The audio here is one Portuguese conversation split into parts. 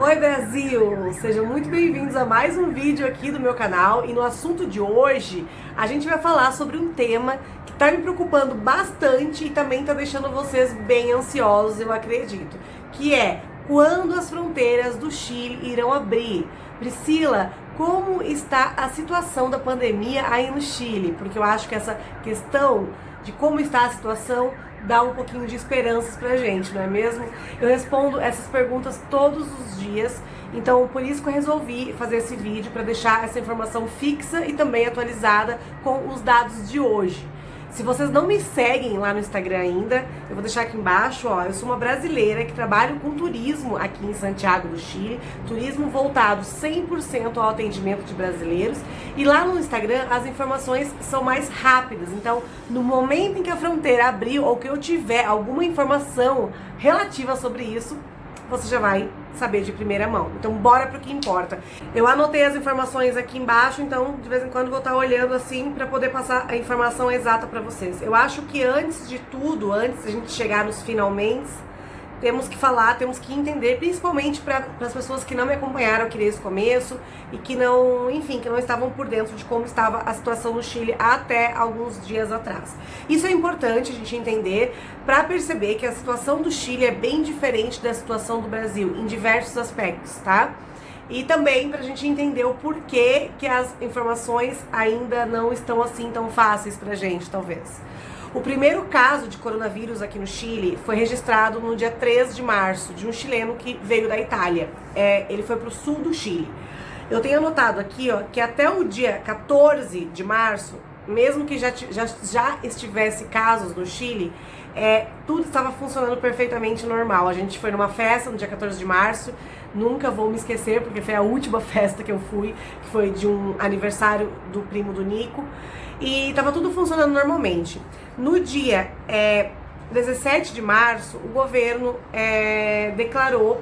Oi Brasil! Sejam muito bem-vindos a mais um vídeo aqui do meu canal e no assunto de hoje a gente vai falar sobre um tema que tá me preocupando bastante e também tá deixando vocês bem ansiosos, eu acredito, que é quando as fronteiras do Chile irão abrir. Priscila, como está a situação da pandemia aí no Chile? Porque eu acho que essa questão de como está a situação dá um pouquinho de esperanças pra gente, não é mesmo? Eu respondo essas perguntas todos os dias, então por isso que eu resolvi fazer esse vídeo para deixar essa informação fixa e também atualizada com os dados de hoje. Se vocês não me seguem lá no Instagram ainda, eu vou deixar aqui embaixo, ó, eu sou uma brasileira que trabalho com turismo aqui em Santiago do Chile, turismo voltado 100% ao atendimento de brasileiros, e lá no Instagram as informações são mais rápidas, então no momento em que a fronteira abrir ou que eu tiver alguma informação relativa sobre isso, você já vai saber de primeira mão. Então bora pro que importa. Eu anotei as informações aqui embaixo, então de vez em quando vou estar olhando assim para poder passar a informação exata para vocês. Eu acho que antes de tudo, antes de a gente chegar nos finalmente, temos que falar, temos que entender, principalmente para as pessoas que não me acompanharam aqui desde o começo e que não, enfim, que não estavam por dentro de como estava a situação no Chile até alguns dias atrás. Isso é importante a gente entender para perceber que a situação do Chile é bem diferente da situação do Brasil em diversos aspectos, tá? E também pra gente entender o porquê que as informações ainda não estão assim tão fáceis pra gente, talvez. O primeiro caso de coronavírus aqui no Chile foi registrado no dia 3 de março, de um chileno que veio da Itália. Ele foi para o sul do Chile. Eu tenho anotado aqui, ó, que até o dia 14 de março, mesmo que já estivesse casos no Chile, tudo estava funcionando perfeitamente normal. A gente foi numa festa no dia 14 de março, nunca vou me esquecer, porque foi a última festa que eu fui, que foi de um aniversário do primo do Nico, e estava tudo funcionando normalmente. No dia 17 de março, o governo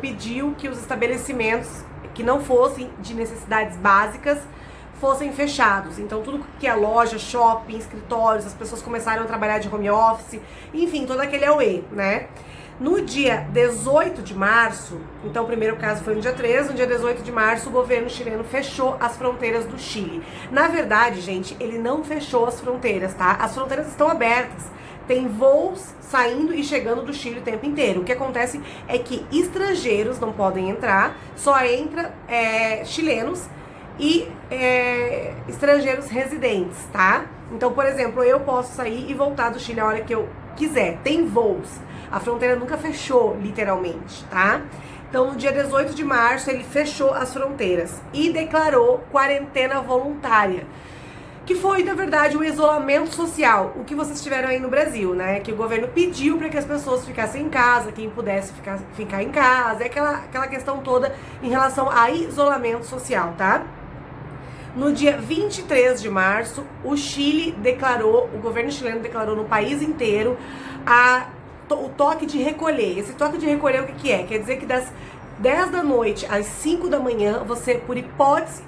pediu que os estabelecimentos que não fossem de necessidades básicas fossem fechados. Então tudo que é loja, shopping, escritórios, as pessoas começaram a trabalhar de home office, enfim, todo aquele auê, né? No dia 18 de março, então o primeiro caso foi no dia 13, no dia 18 de março o governo chileno fechou as fronteiras do Chile. Na verdade, gente, ele não fechou as fronteiras, tá? As fronteiras estão abertas, tem voos saindo e chegando do Chile o tempo inteiro. O que acontece é que estrangeiros não podem entrar, só entra chilenos e estrangeiros residentes, tá? Então, por exemplo, eu posso sair e voltar do Chile a hora que eu quiser, tem voos. A fronteira nunca fechou, literalmente, tá? Então, no dia 18 de março, ele fechou as fronteiras e declarou quarentena voluntária, que foi, na verdade, o isolamento social, o que vocês tiveram aí no Brasil, né? Que o governo pediu para que as pessoas ficassem em casa, quem pudesse ficar em casa, aquela questão toda em relação a isolamento social, tá? No dia 23 de março, o governo chileno declarou no país inteiro o toque de recolher. Esse toque de recolher o que é? Quer dizer que das 10 da noite às 5 da manhã, você, por hipótese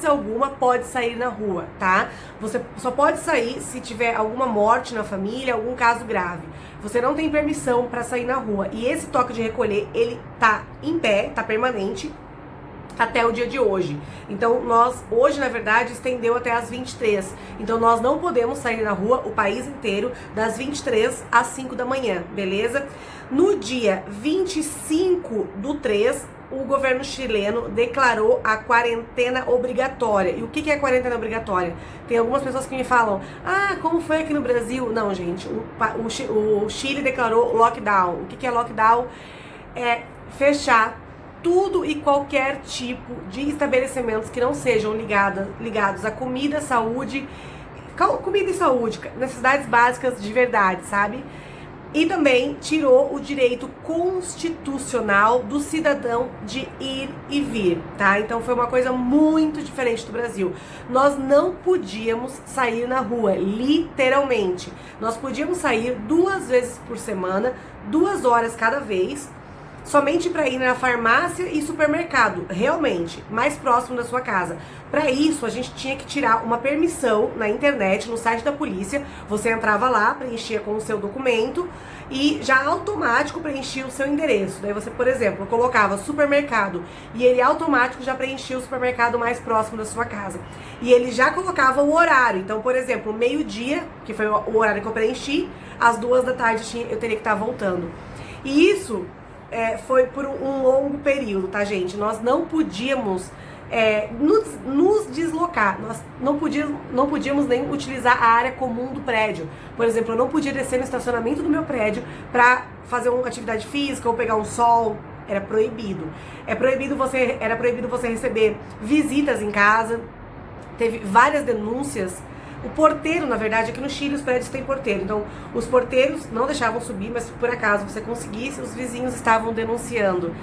alguma, pode sair na rua, tá? Você só pode sair se tiver alguma morte na família, algum caso grave. Você não tem permissão para sair na rua. E esse toque de recolher, ele tá em pé, tá permanente, até o dia de hoje. Então hoje na verdade estendeu até as 23. Então nós não podemos sair na rua, o país inteiro, das 23 às 5 da manhã, beleza? No dia 25 do 3, o governo chileno declarou a quarentena obrigatória. E o que é quarentena obrigatória? Tem algumas pessoas que me falam, como foi aqui no Brasil? Não, gente, o Chile declarou lockdown. O que é lockdown? É fechar tudo e qualquer tipo de estabelecimentos que não sejam ligados a comida, saúde, necessidades básicas de verdade, sabe? E também tirou o direito constitucional do cidadão de ir e vir, tá? Então foi uma coisa muito diferente do Brasil. Nós não podíamos sair na rua, literalmente. Nós podíamos sair 2 vezes por semana, 2 horas cada vez, somente para ir na farmácia e supermercado, realmente, mais próximo da sua casa. Para isso, a gente tinha que tirar uma permissão na internet, no site da polícia. Você entrava lá, preenchia com o seu documento e já automático preenchia o seu endereço. Daí você, por exemplo, colocava supermercado e ele automático já preenchia o supermercado mais próximo da sua casa. E ele já colocava o horário. Então, por exemplo, meio-dia, que foi o horário que eu preenchi, às 2 da tarde eu teria que estar voltando. E isso foi por um longo período, tá, gente? Nós não podíamos nos deslocar, nós não podíamos nem utilizar a área comum do prédio. Por exemplo, eu não podia descer no estacionamento do meu prédio para fazer uma atividade física ou pegar um sol. Era proibido. Era proibido você receber visitas em casa. Teve várias denúncias. O porteiro, na verdade, aqui no Chile os prédios têm porteiro, então os porteiros não deixavam subir, mas se por acaso você conseguisse, os vizinhos estavam denunciando.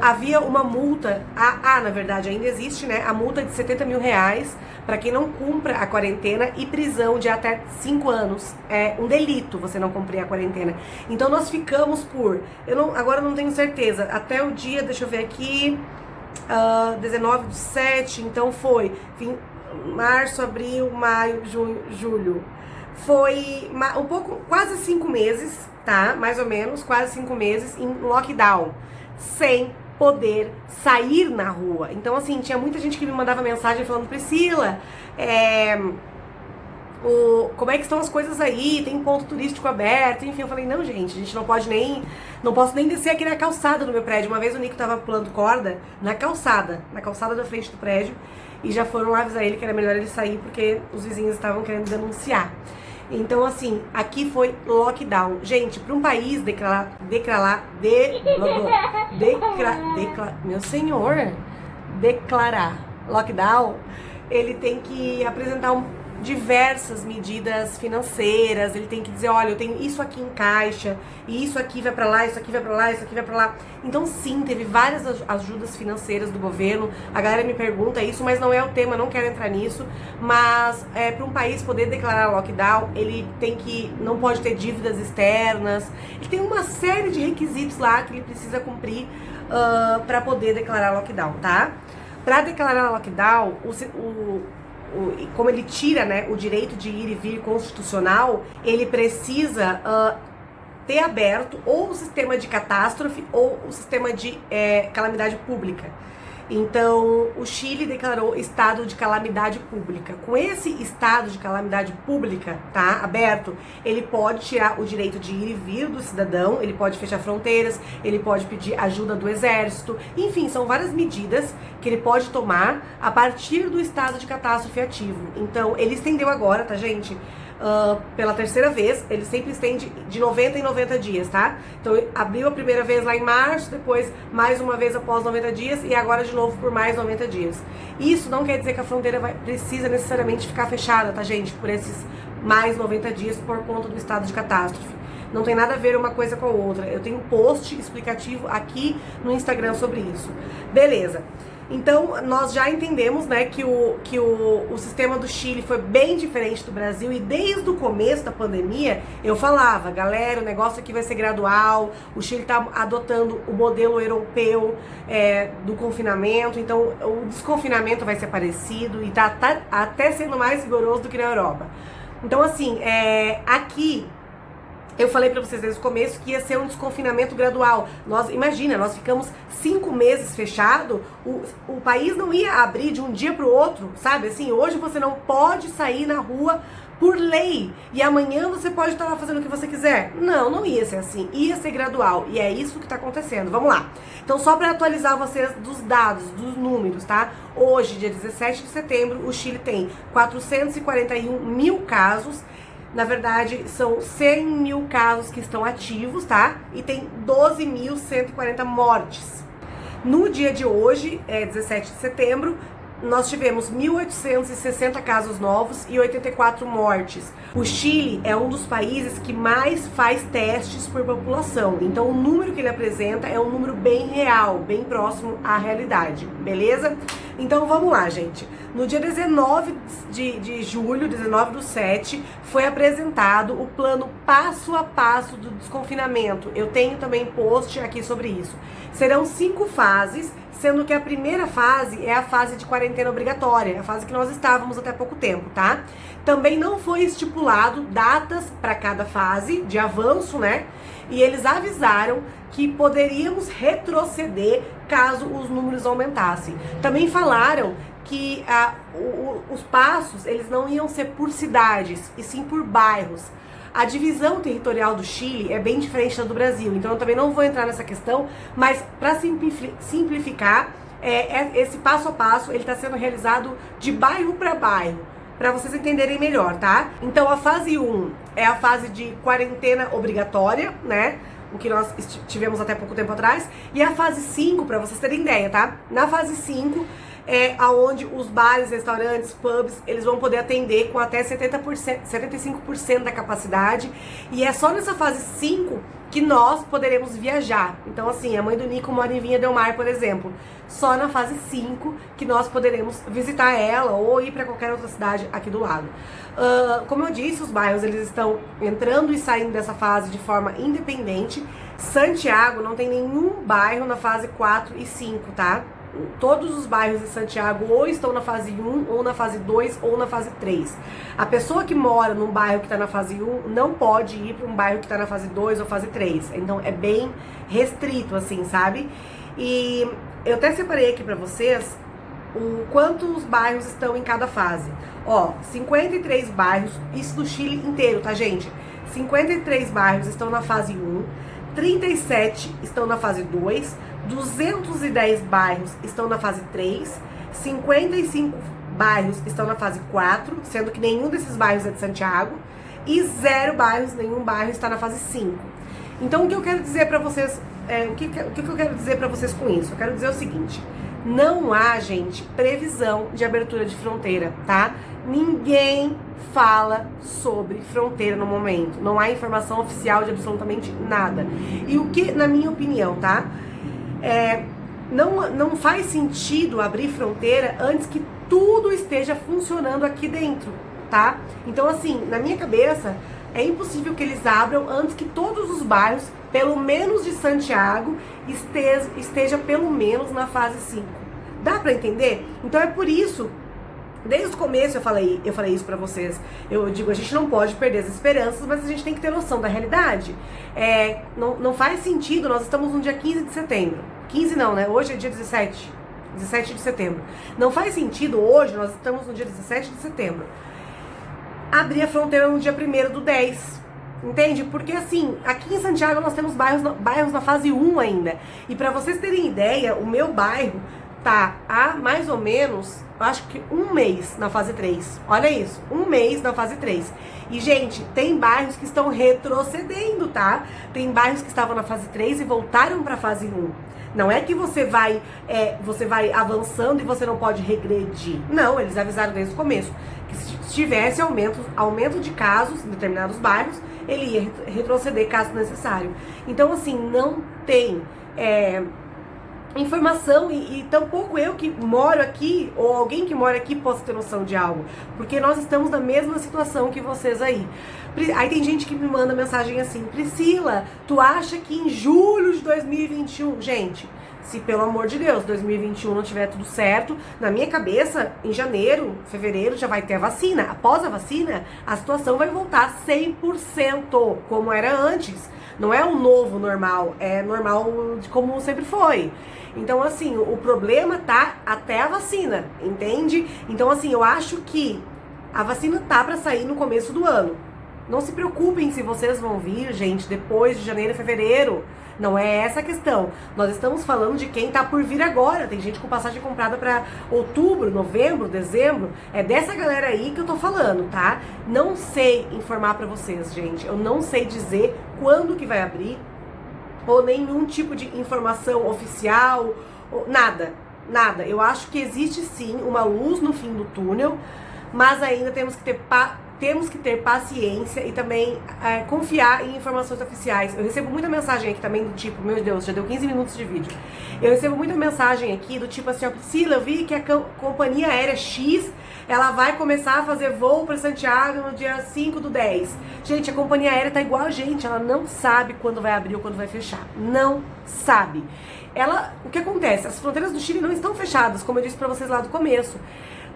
Havia uma multa, na verdade ainda existe, né, a multa de 70 mil reais para quem não cumpra a quarentena e prisão de até 5 anos. É um delito você não cumprir a quarentena. Então nós ficamos agora eu não tenho certeza, até o dia, deixa eu ver aqui, 19/7, então foi março, abril, maio, junho, julho. Foi quase 5 meses, tá? Mais ou menos, quase 5 meses em lockdown, sem poder sair na rua. Então, assim, tinha muita gente que me mandava mensagem falando: Priscila, como é que estão as coisas aí? Tem ponto turístico aberto? Enfim, eu falei: não, gente, a gente não posso nem descer aqui na calçada do meu prédio. Uma vez o Nico tava pulando corda na calçada da frente do prédio, e já foram lá avisar ele que era melhor ele sair porque os vizinhos estavam querendo denunciar. Então, assim, aqui foi lockdown. Gente, para um país declarar lockdown, ele tem que apresentar diversas medidas financeiras. Ele tem que dizer: olha, eu tenho isso aqui em caixa, e isso aqui vai pra lá, isso aqui vai pra lá, isso aqui vai pra lá. Então, sim, teve várias ajudas financeiras do governo. A galera me pergunta isso, mas não é o tema, não quero entrar nisso. Mas para um país poder declarar lockdown, ele não pode ter dívidas externas. Ele tem uma série de requisitos lá que ele precisa cumprir para poder declarar lockdown, tá? Para declarar lockdown, como ele tira, né, o direito de ir e vir constitucional, ele precisa ter aberto ou o sistema de catástrofe ou o sistema de calamidade pública. Então, o Chile declarou estado de calamidade pública. Com esse estado de calamidade pública, tá, aberto, ele pode tirar o direito de ir e vir do cidadão, ele pode fechar fronteiras, ele pode pedir ajuda do exército, enfim, são várias medidas que ele pode tomar a partir do estado de catástrofe ativo. Então, ele estendeu agora, tá, gente? Pela terceira vez, ele sempre estende de 90 em 90 dias, tá? Então, abriu a primeira vez lá em março, depois mais uma vez após 90 dias e agora de novo por mais 90 dias. Isso não quer dizer que a fronteira precisa necessariamente ficar fechada, tá, gente? Por esses mais 90 dias por conta do estado de catástrofe. Não tem nada a ver uma coisa com a outra. Eu tenho um post explicativo aqui no Instagram sobre isso. Beleza. Então, nós já entendemos, né, que o sistema do Chile foi bem diferente do Brasil, e desde o começo da pandemia eu falava: galera, o negócio aqui vai ser gradual, o Chile está adotando o modelo europeu do confinamento, então o desconfinamento vai ser parecido e tá até sendo mais rigoroso do que na Europa. Então, assim, aqui eu falei pra vocês desde o começo que ia ser um desconfinamento gradual. Imagina, nós ficamos 5 meses fechado, o país não ia abrir de um dia pro outro, sabe? Assim, hoje você não pode sair na rua por lei, e amanhã você pode estar lá fazendo o que você quiser. Não ia ser assim, ia ser gradual, e é isso que tá acontecendo. Vamos lá. Então, só para atualizar vocês dos dados, dos números, tá? Hoje, dia 17 de setembro, o Chile tem 441 mil casos. Na verdade, são 100 mil casos que estão ativos, tá? E tem 12.140 mortes. No dia de hoje, 17 de setembro, nós tivemos 1.860 casos novos e 84 mortes. O Chile é um dos países que mais faz testes por população. Então o número que ele apresenta é um número bem real, bem próximo à realidade, beleza? Então vamos lá, gente. No dia 19 de julho, 19/7, foi apresentado o plano passo a passo do desconfinamento. Eu tenho também post aqui sobre isso. Serão 5 fases, sendo que a primeira fase é a fase de quarentena obrigatória, a fase que nós estávamos até pouco tempo, tá? Também não foi estipulado datas para cada fase de avanço, né? E eles avisaram que poderíamos retroceder caso os números aumentassem. Também falaram que os passos, eles não iam ser por cidades, e sim por bairros. A divisão territorial do Chile é bem diferente da do Brasil, então eu também não vou entrar nessa questão, mas para simplificar, esse passo a passo, ele está sendo realizado de bairro para bairro, para vocês entenderem melhor, tá? Então a fase 1 é a fase de quarentena obrigatória, né? O que nós tivemos até pouco tempo atrás. E a fase 5, para vocês terem ideia, tá? Na fase 5 é aonde os bares, restaurantes, pubs, eles vão poder atender com até 75% da capacidade. E é só nessa fase 5 que nós poderemos viajar. Então, assim, a mãe do Nico mora em Vinha del Mar, por exemplo. Só na fase 5 que nós poderemos visitar ela ou ir para qualquer outra cidade aqui do lado. Como eu disse, os bairros eles estão entrando e saindo dessa fase de forma independente. Santiago não tem nenhum bairro na fase 4 e 5, tá? Todos os bairros de Santiago ou estão na fase 1, ou na fase 2, ou na fase 3. A pessoa que mora num bairro que está na fase 1 não pode ir para um bairro que está na fase 2 ou fase 3. Então é bem restrito, assim, sabe? E eu até separei aqui para vocês o quantos bairros estão em cada fase. Ó, 53 bairros, isso do Chile inteiro, tá, gente? 53 bairros estão na fase 1, 37 estão na fase 2, 210 bairros estão na fase 3, 55 bairros estão na fase 4, sendo que nenhum desses bairros é de Santiago, e 0 bairros, nenhum bairro está na fase 5. Então o que eu quero dizer pra vocês, o que eu quero dizer pra vocês com isso? Eu quero dizer o seguinte: não há, gente, previsão de abertura de fronteira, tá? Ninguém fala sobre fronteira no momento. Não há informação oficial de absolutamente nada. E o que, na minha opinião, tá? Não faz sentido abrir fronteira antes que tudo esteja funcionando aqui dentro, tá? Então, assim, na minha cabeça, é impossível que eles abram antes que todos os bairros, pelo menos de Santiago, esteja pelo menos na fase 5. Dá pra entender? Então é por isso, desde o começo eu falei isso pra vocês. Eu digo, a gente não pode perder as esperanças, mas a gente tem que ter noção da realidade. Não faz sentido, nós estamos no dia 15 de setembro. 15 não, né? Hoje é dia 17 de setembro. Não faz sentido hoje, nós estamos no dia 17 de setembro, abrir a fronteira no dia 1º/10. Entende? Porque assim, aqui em Santiago nós temos bairros na fase 1 ainda. E pra vocês terem ideia, o meu bairro tá há mais ou menos, acho que 1 mês na fase 3. Olha isso, 1 mês na fase 3. E, gente, tem bairros que estão retrocedendo, tá? Tem bairros que estavam na fase 3 e voltaram pra fase 1. Não é que você vai avançando e você não pode regredir. Não, eles avisaram desde o começo que se tivesse aumento de casos em determinados bairros, ele ia retroceder caso necessário. Então, assim, não tem informação e tampouco eu que moro aqui ou alguém que mora aqui possa ter noção de algo, porque nós estamos na mesma situação que vocês aí. Aí tem gente que me manda mensagem assim: Priscila, tu acha que em julho de 2021, gente, se pelo amor de Deus 2021 não tiver tudo certo, na minha cabeça, em janeiro, fevereiro já vai ter a vacina. Após a vacina, a situação vai voltar 100% como era antes. Não é um novo normal, é normal de como sempre foi. Então, assim, o problema tá até a vacina, entende? Então, assim, eu acho que a vacina tá pra sair no começo do ano. Não se preocupem se vocês vão vir, gente, depois de janeiro e fevereiro. Não é essa a questão. Nós estamos falando de quem tá por vir agora. Tem gente com passagem comprada pra outubro, novembro, dezembro. É dessa galera aí que eu tô falando, tá? Não sei informar pra vocês, gente. Eu não sei dizer quando que vai abrir, ou nenhum tipo de informação oficial, ou nada. nada. Eu acho que existe sim uma luz no fim do túnel, mas ainda temos que ter paciência e também confiar em informações oficiais. Eu recebo muita mensagem aqui também do tipo, meu Deus, já deu 15 minutos de vídeo. Eu recebo muita mensagem aqui do tipo assim, ó, Priscila, eu vi que a companhia aérea X, ela vai começar a fazer voo para Santiago no dia 5/10. Gente, a companhia aérea tá igual a gente, ela não sabe quando vai abrir ou quando vai fechar. Não sabe. O que acontece? As fronteiras do Chile não estão fechadas, como eu disse pra vocês lá do começo.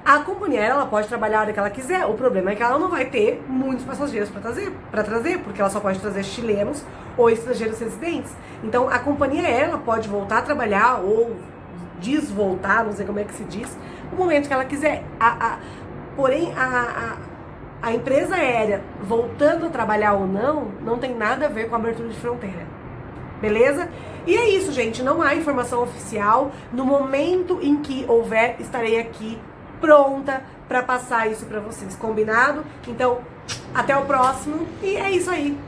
A companhia aérea, ela pode trabalhar a hora que ela quiser. O problema é que ela não vai ter muitos passageiros para trazer, porque ela só pode trazer chilenos ou estrangeiros residentes. Então, a companhia aérea, ela pode voltar a trabalhar ou desvoltar, não sei como é que se diz, no momento que ela quiser. Porém, a empresa aérea voltando a trabalhar ou não tem nada a ver com a abertura de fronteira. Beleza? E é isso, gente. Não há informação oficial. No momento em que houver, estarei aqui pronta para passar isso para vocês. Combinado? Então, até o próximo. E é isso aí.